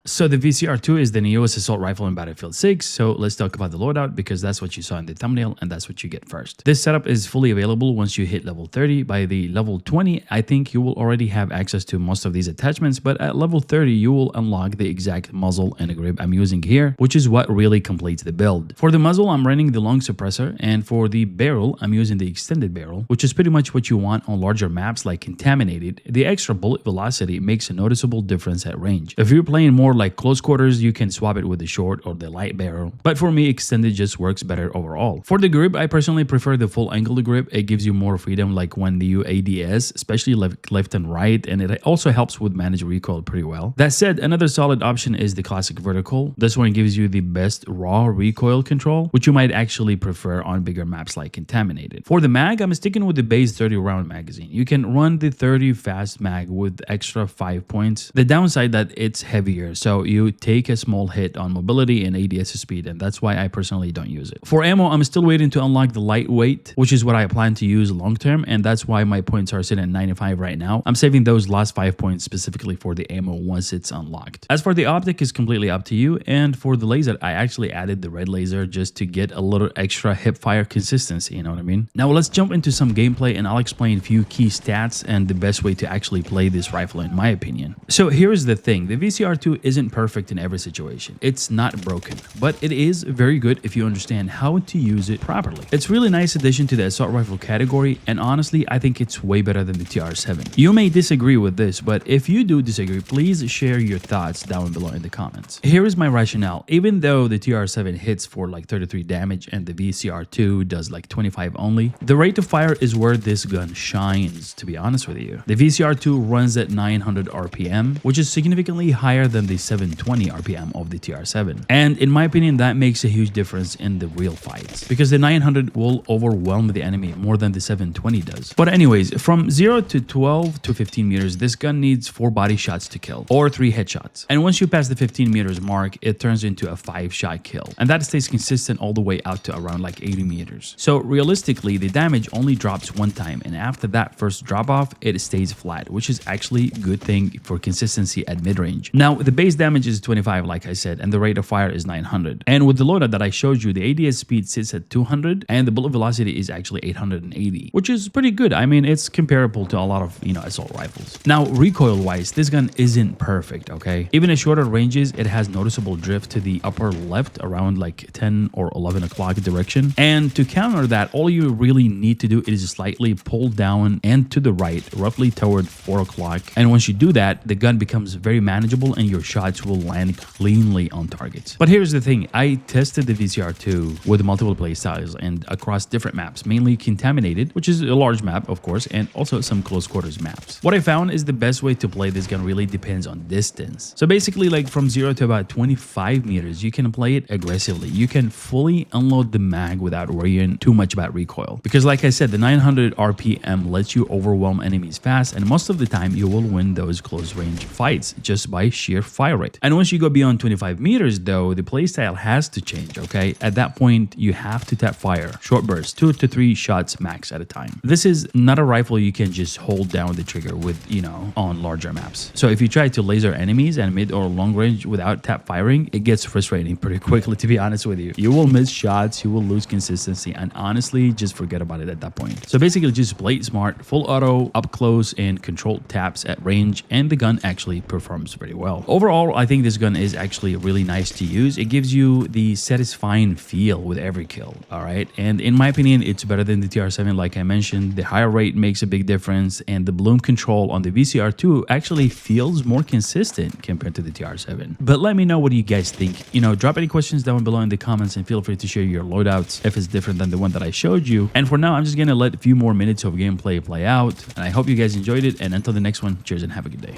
So the VCR-2 is the newest assault rifle in Battlefield 6, so let's talk about the loadout because that's what you saw in the thumbnail and that's what you get first. This setup is fully available once you hit level 30. By the level 20, I think you will already have access to most of these attachments, but at level 30, you will unlock the exact muzzle and grip I'm using here, which is what really completes the build. For the muzzle, I'm running the long suppressor, and for the barrel, I'm using the extended barrel, which is pretty much what you want on larger maps like Contaminated. The extra bullet velocity makes a noticeable difference at range. If you're playing more like close quarters, you can swap it with the short or the light barrel, but for me, extended just works better overall. For the grip, I personally prefer the full angled grip. It gives you more freedom like when you ADS, especially left and right, and it also helps with manage recoil pretty well. That said, another solid option is the classic vertical. This one gives you the best raw recoil control, which you might actually prefer on bigger maps like Contaminated. For the mag, I'm sticking with the base 30 round magazine. You can run the 30 fast mag with extra 5 points. The downside that it's heavier, so you take a small hit on mobility and ADS speed, and that's why I personally don't use it. For ammo, I'm still waiting to unlock the lightweight, which is what I plan to use long term, and that's why my points are sitting at 95 right now. I'm saving those last 5 points specifically for the ammo once it's unlocked. As for the optic, is completely up to you, and for the laser, I actually added the red laser just to get a little extra hip fire consistency, you know what I mean? Now let's jump into some gameplay and I'll explain a few key stats and the best way to actually play this rifle in my opinion. So here's the thing, the VCR-2 isn't perfect in every situation. It's not broken, but it is very good if you understand how to use it properly. It's really nice addition to the assault rifle category, and honestly, I think it's way better than the TR7. You may disagree with this, but if you do disagree, please share your thoughts down below in the comments. Here is my rationale. Even though the TR7 hits for like 33 damage and the VCR-2 does like 25 only, the rate of fire is where this gun shines, to be honest with you. The VCR-2 runs at 900 RPM, which is significantly higher than the 720 RPM of the TR7. And in my opinion, that makes a huge difference in the real fights, because the 900 will overwhelm the enemy more than the 720 does. But anyways, from 0 to 12 to 15 meters, this gun needs 4 body shots to kill, or 3 headshots. And once you pass the 15 meters mark, it turns into a 5-shot kill. And that stays consistent all the way out to around like 80 meters. So realistically, the damage only drops one time, and after that first drop off, it stays flat, which is actually a good thing for consistency at mid-range. Now, the base damage is 25, like I said, and the rate of fire is 900. And with the loadout that I showed you, the ADS speed sits at 200, and the bullet velocity is actually 880, which is pretty good. I mean, it's comparable to a lot of, assault rifles. Now, recoil-wise, this gun isn't perfect, okay? Even at shorter ranges, it has noticeable drift to the upper left around like 10 or 11 o'clock direction. And to counter that, all you really need to do is slightly pull down and to the right, roughly toward 4 o'clock. And once you do that, the gun becomes very manageable and your shots will land cleanly on targets. But here's the thing, I tested the VCR-2 with multiple play styles and across different maps, mainly Contaminated, which is a large map, of course, and also some close quarters maps. What I found is the best way to play this gun really depends on distance. So basically, like from 0 to about 25 meters, you can play it aggressively. You can fully unload the mag without worrying too much about recoil. Because like I said, the 900 RPM lets you overwhelm enemies fast, and most of the time you will win those close range fights just by sheer fire rate. And once you go beyond 25 meters though, the playstyle has to change, okay? At that point, you have to tap fire, short bursts, 2 to 3 shots max at a time. This is not a rifle you can just hold down the trigger with, on larger maps. So if you try to laser enemies at mid or long range without tap firing, it gets frustrating pretty quickly, to be honest with you. You will miss shots, you will lose consistency, and honestly, just forget about it at that point. So basically, just play it smart, full auto, up close, and controlled taps at range, and the gun actually performs pretty well. Overall, I think this gun is actually really nice to use. It gives you the satisfying feel with every kill, all right? And in my opinion, it's better than the TR7, like I mentioned. The higher rate makes a big difference, and the bloom control on the VCR-2 actually feels more consistent compared to the TR7. But let me know what you guys think. Drop any questions down below in the comments, and feel free to share your loadouts if it's different than the one that I showed you. And for now, I'm just gonna let a few more minutes of gameplay play out, and I hope you guys enjoyed it. And until the next one, cheers and have a good day.